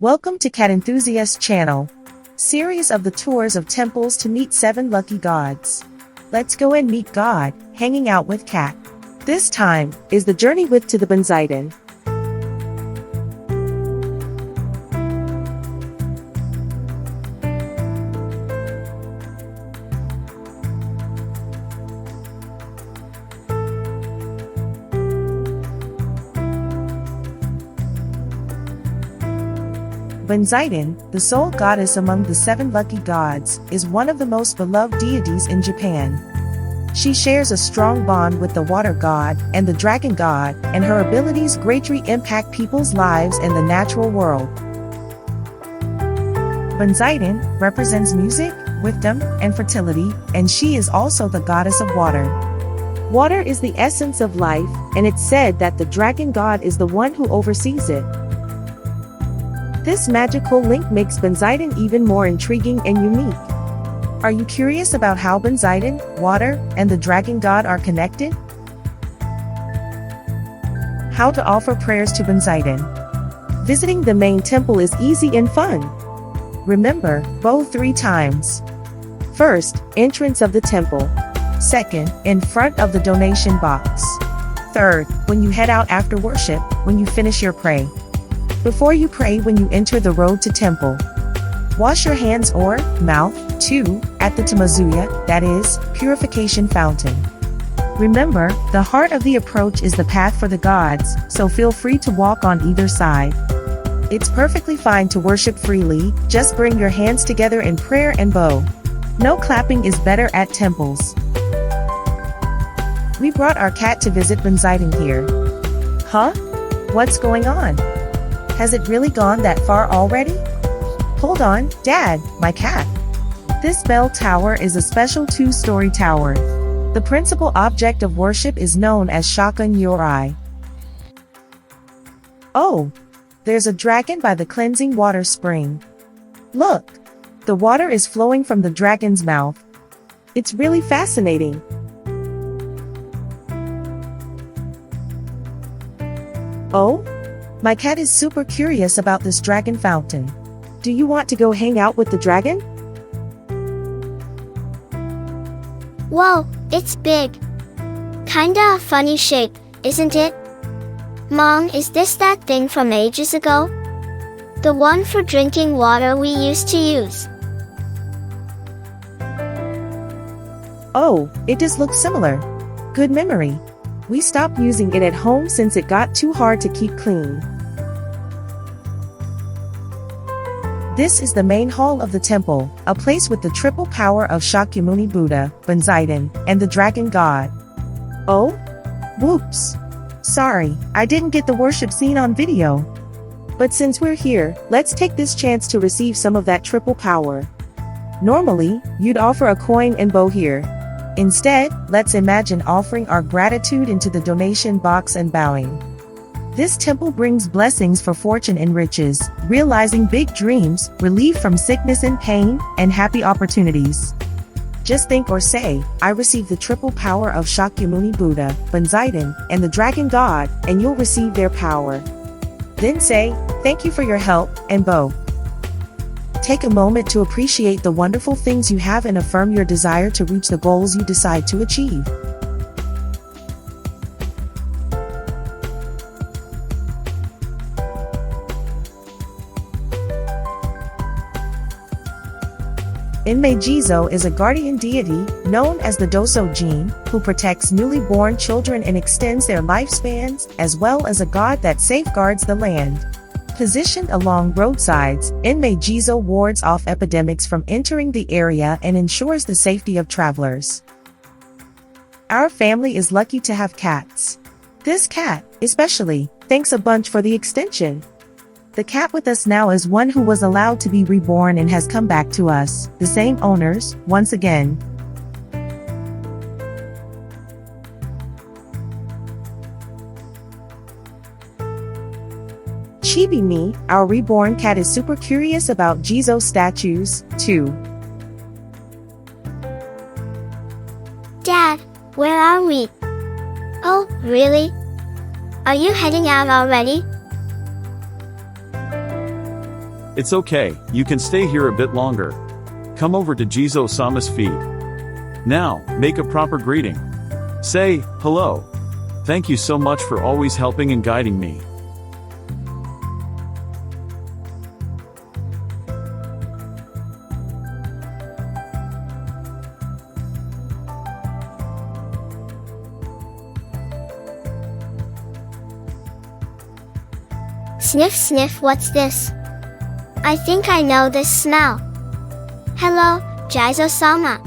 Welcome to Cat Enthusiast channel. Series of the tours of temples to meet 7 lucky gods. Let's go and meet God, hanging out with Cat. This time, is the journey with to the Benzaiten. Benzaiten, the sole goddess among the 7 lucky gods, is one of the most beloved deities in Japan. She shares a strong bond with the water god and the dragon god, and her abilities greatly impact people's lives in the natural world. Benzaiten represents music, wisdom, and fertility, and she is also the goddess of water. Water is the essence of life, and it's said that the dragon god is the one who oversees it. This magical link makes Benzaiten even more intriguing and unique. Are you curious about how Benzaiten, water, and the dragon god are connected? How to offer prayers to Benzaiten. Visiting the main temple is easy and fun. Remember, bow 3 times. First, entrance of the temple. Second, in front of the donation box. Third, when you head out after worship, when you finish your pray. Before you pray when you enter the road to temple. Wash your hands or mouth, too, at the Tamazuya, that is, purification fountain. Remember, the heart of the approach is the path for the gods, so feel free to walk on either side. It's perfectly fine to worship freely, just bring your hands together in prayer and bow. No clapping is better at temples. We brought our cat to visit Benzaiten here. Huh? What's going on? Has it really gone that far already? Hold on, Dad, my cat. This bell tower is a special 2-story tower. The principal object of worship is known as Shakyamuni. Oh, there's a dragon by the cleansing water spring. Look, the water is flowing from the dragon's mouth. It's really fascinating. Oh? My cat is super curious about this dragon fountain. Do you want to go hang out with the dragon? Whoa, it's big. Kinda a funny shape, isn't it? Mom, is this that thing from ages ago? The one for drinking water we used to use. Oh, it does look similar. Good memory. We stopped using it at home since it got too hard to keep clean. This is the main hall of the temple, a place with the triple power of Shakyamuni Buddha, Benzaiten, and the dragon god. Oh? Whoops. Sorry, I didn't get the worship scene on video. But since we're here, let's take this chance to receive some of that triple power. Normally, you'd offer a coin and bow here. Instead, let's imagine offering our gratitude into the donation box and bowing. This temple brings blessings for fortune and riches, realizing big dreams, relief from sickness and pain, and happy opportunities. Just think or say, I receive the triple power of Shakyamuni Buddha, Benzaiten, and the dragon god, and you'll receive their power. Then say, thank you for your help, and bow. Take a moment to appreciate the wonderful things you have and affirm your desire to reach the goals you decide to achieve. Inmei Jizo is a guardian deity, known as the Doso Jin, who protects newly born children and extends their lifespans, as well as a god that safeguards the land. Positioned along roadsides, Inmei Jizo wards off epidemics from entering the area and ensures the safety of travelers. Our family is lucky to have cats. This cat, especially, thanks a bunch for the extension. The cat with us now is one who was allowed to be reborn and has come back to us, the same owners, once again. Chibi-me, our reborn cat, is super curious about Jizo statues, too. Dad, where are we? Oh, really? Are you heading out already? It's okay, you can stay here a bit longer. Come over to Jizo-sama's feet. Now, make a proper greeting. Say, hello. Thank you so much for always helping and guiding me. Sniff sniff, what's this? I think I know this smell. Hello, Jizo-sama.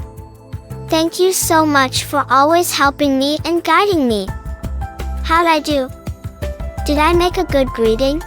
Thank you so much for always helping me and guiding me. How'd I do? Did I make a good greeting?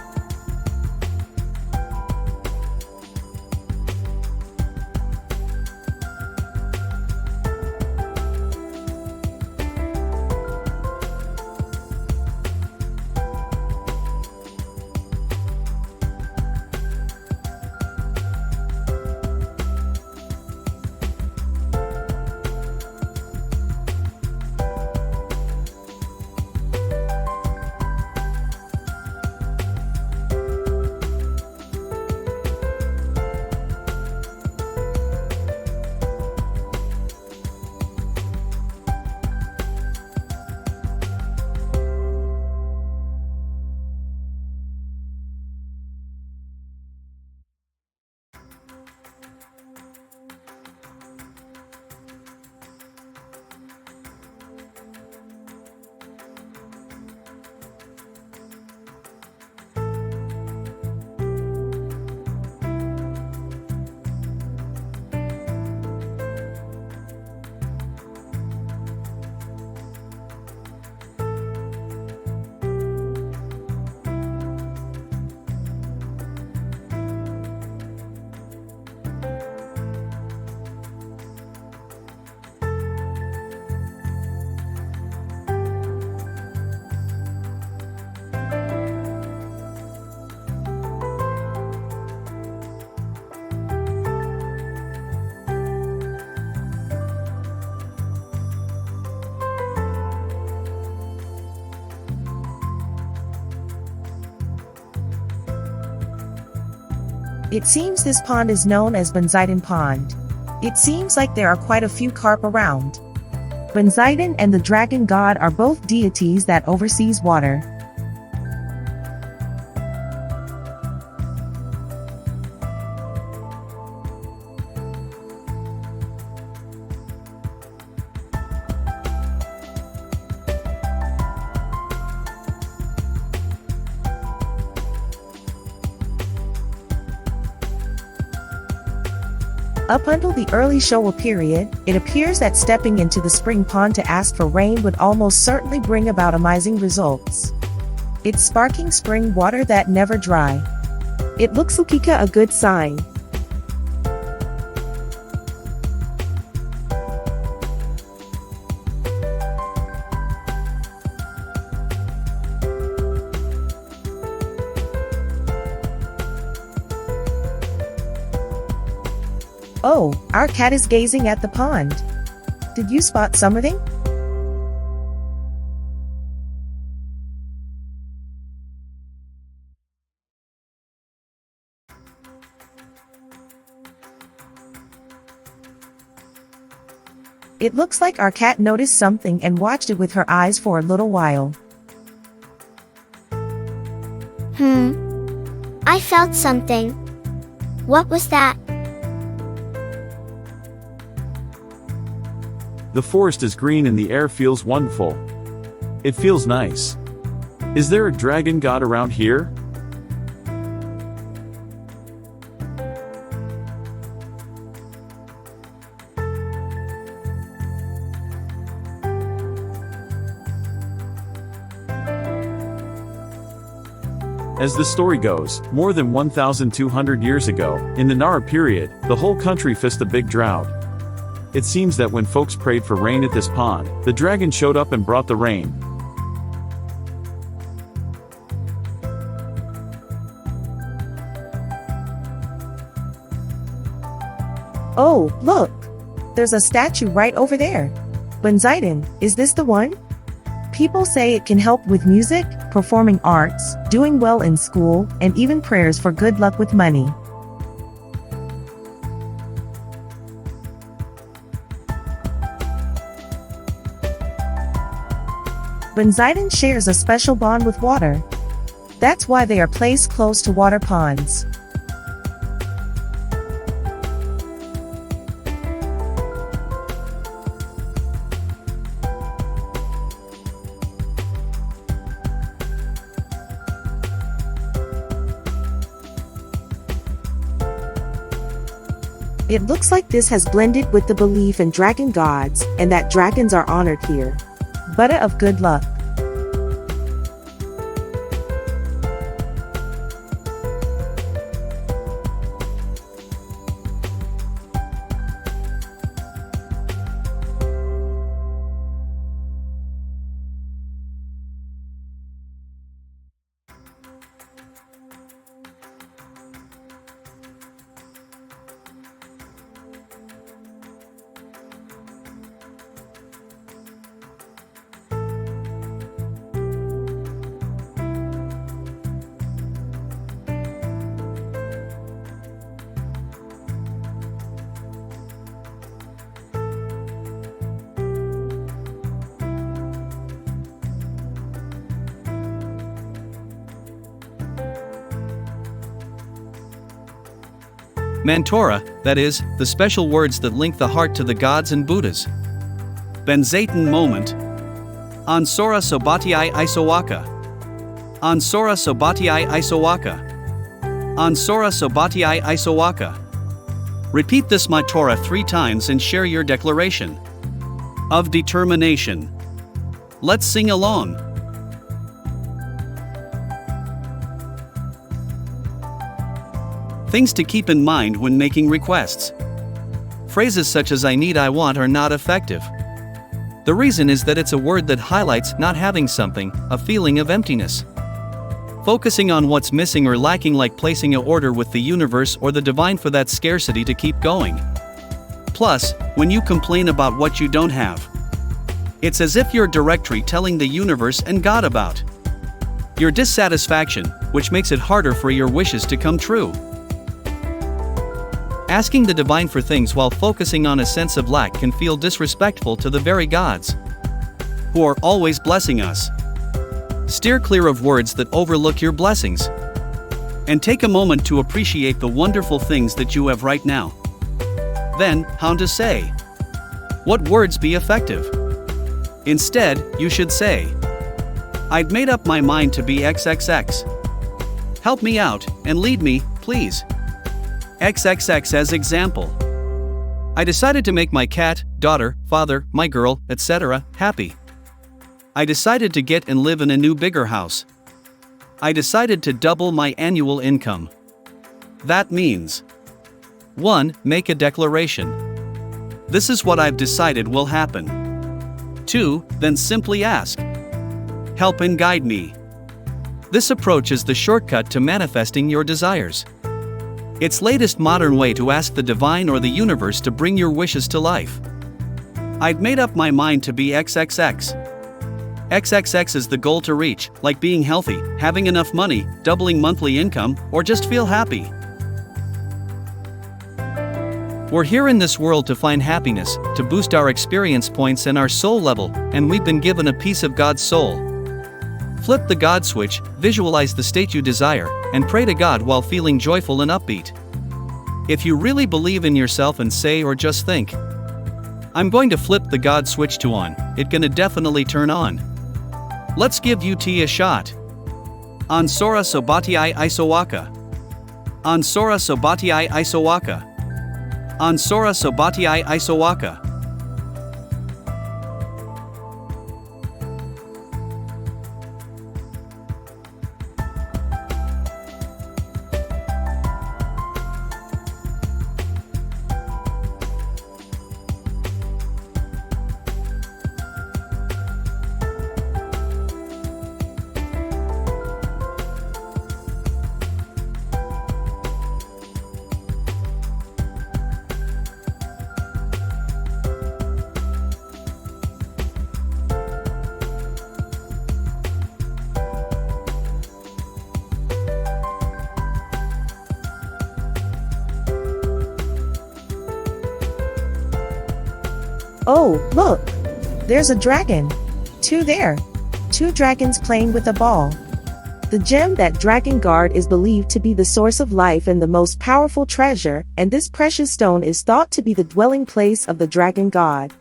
It seems this pond is known as Benzaiten Pond. It seems like there are quite a few carp around. Benzaiten and the dragon god are both deities that oversees water. Up until the early Showa period, it appears that stepping into the spring pond to ask for rain would almost certainly bring about amazing results. It's sparkling spring water that never dry. It looks like a good sign. Oh, our cat is gazing at the pond. Did you spot something? It looks like our cat noticed something and watched it with her eyes for a little while. I felt something. What was that? The forest is green and the air feels wonderful. It feels nice. Is there a dragon god around here? As the story goes, more than 1,200 years ago, in the Nara period, the whole country faced a big drought. It seems that when folks prayed for rain at this pond, the dragon showed up and brought the rain. Oh, look! There's a statue right over there. Benzaiten, is this the one? People say it can help with music, performing arts, doing well in school, and even prayers for good luck with money. Benzaiten shares a special bond with water. That's why they are placed close to water ponds. It looks like this has blended with the belief in dragon gods, and that dragons are honored here. Buddha of good luck. Mantora, that is, the special words that link the heart to the gods and Buddhas. Benzaiten moment. Ansora Sobatii Isowaka. Ansora Sobatii Isowaka. Ansora Sobatii Isowaka. Repeat this mantra 3 times and share your declaration of determination. Let's sing along. Things to keep in mind when making requests. Phrases such as I need, I want are not effective. The reason is that it's a word that highlights not having something, a feeling of emptiness. Focusing on what's missing or lacking, like placing an order with the universe or the divine for that scarcity to keep going. Plus, when you complain about what you don't have, it's as if you're directly telling the universe and God about your dissatisfaction, which makes it harder for your wishes to come true. Asking the divine for things while focusing on a sense of lack can feel disrespectful to the very gods who are always blessing us. Steer clear of words that overlook your blessings. And take a moment to appreciate the wonderful things that you have right now. Then, how to say? What words be effective? Instead, you should say, I've made up my mind to be XXX. Help me out, and lead me, please. XXX as example. I decided to make my cat, daughter, father, my girl, etc. happy. I decided to get and live in a new bigger house. I decided to double my annual income. That means 1. Make a declaration. This is what I've decided will happen. 2. Then simply ask. Help and guide me. This approach is the shortcut to manifesting your desires. It's latest modern way to ask the divine or the universe to bring your wishes to life. I've made up my mind to be XXX. XXX is the goal to reach, like being healthy, having enough money, doubling monthly income, or just feel happy. We're here in this world to find happiness, to boost our experience points and our soul level, and we've been given a piece of God's soul. Flip the God switch, visualize the state you desire, and pray to God while feeling joyful and upbeat. If you really believe in yourself and say or just think, I'm going to flip the God switch to on, it gonna definitely turn on. Let's give UT a shot. Ansora Sobatii Isowaka. Ansora Sobatii Isowaka. Ansora Sobatii Isowaka. Oh, look! There's a dragon. 2 there. 2 dragons playing with a ball. The gem that dragon guard is believed to be the source of life and the most powerful treasure, and this precious stone is thought to be the dwelling place of the dragon god.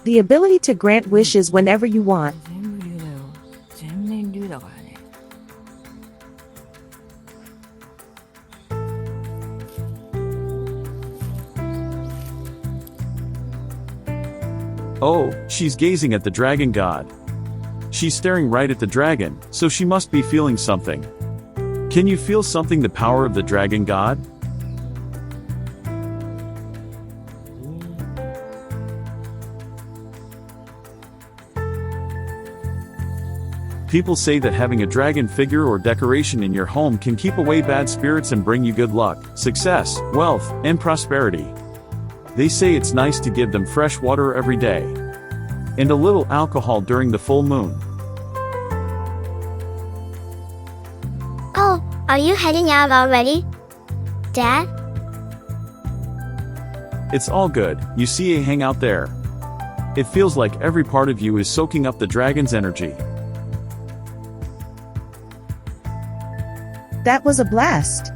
The ability to grant wishes whenever you want. Oh, she's gazing at the dragon god. She's staring right at the dragon, so she must be feeling something. Can you feel something, the power of the dragon god? People say that having a dragon figure or decoration in your home can keep away bad spirits and bring you good luck, success, wealth, and prosperity. They say it's nice to give them fresh water every day. And a little alcohol during the full moon. Oh, are you heading out already, Dad? It's all good, you see, I hang out there. It feels like every part of you is soaking up the dragon's energy. That was a blast.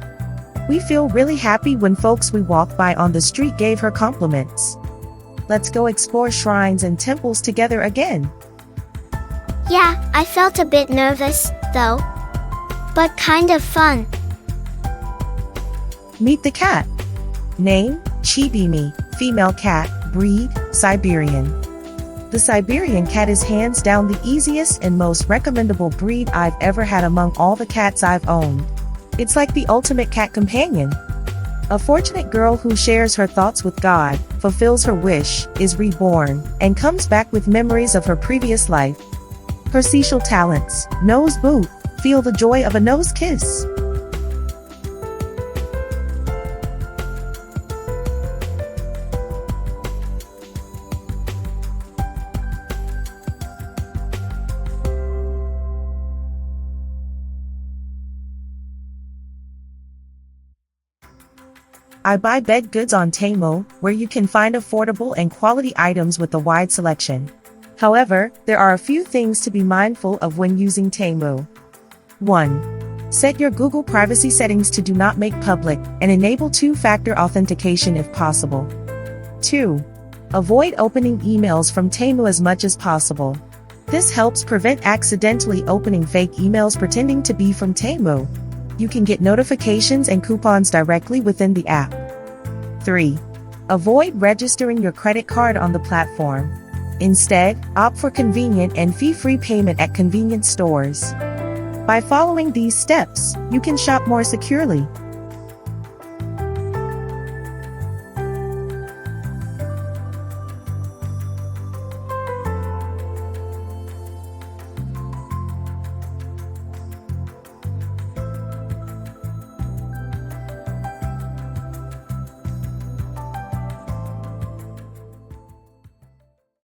We feel really happy when folks we walk by on the street gave her compliments. Let's go explore shrines and temples together again. Yeah, I felt a bit nervous, though. But kind of fun. Meet the cat. Name, Chibimi, female cat, breed, Siberian. The Siberian cat is hands down the easiest and most recommendable breed I've ever had among all the cats I've owned. It's like the ultimate cat companion. A fortunate girl who shares her thoughts with God, fulfills her wish, is reborn, and comes back with memories of her previous life. Her social talents: nose boot, feel the joy of a nose kiss. I buy bed goods on Temu, where you can find affordable and quality items with a wide selection. However, there are a few things to be mindful of when using Temu. 1. Set your Google privacy settings to do not make public, and enable 2-factor authentication if possible. 2. Avoid opening emails from Temu as much as possible. This helps prevent accidentally opening fake emails pretending to be from Temu. You can get notifications and coupons directly within the app. 3. Avoid registering your credit card on the platform. Instead, opt for convenient and fee-free payment at convenience stores. By following these steps, you can shop more securely.